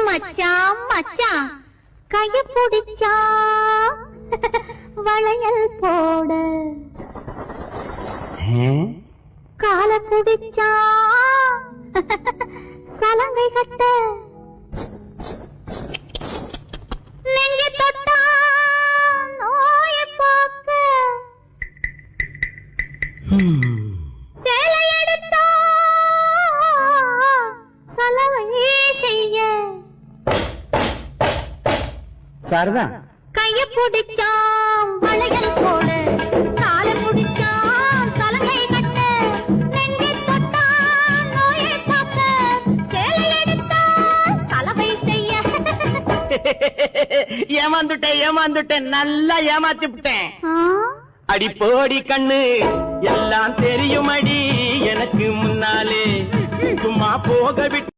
மச்சான் மச்சான் கைய பிடிச்சா வளையல் போட கால பிடிச்சா சலங்கை கட்ட நெஞ்சு தொட்டா நோய போக்க சேலை எடுத்தா சலவை செய்ய சாரதான் கைய பிடிச்சாம் வளையல் போட கால பிடிச்சாம் சலங்கை கட்ட நெஞ்சை தொட்டா நோயை பார்க்க சேலை எடுத்தா சலவை செய்ய ஏமாந்துட்டேன் நல்லா ஏமாத்தி விட்டேன். அடி போடி கண்ணு எல்லாம் தெரியும் அடி எனக்கு முன்னாலே சும்மா போக விட்டு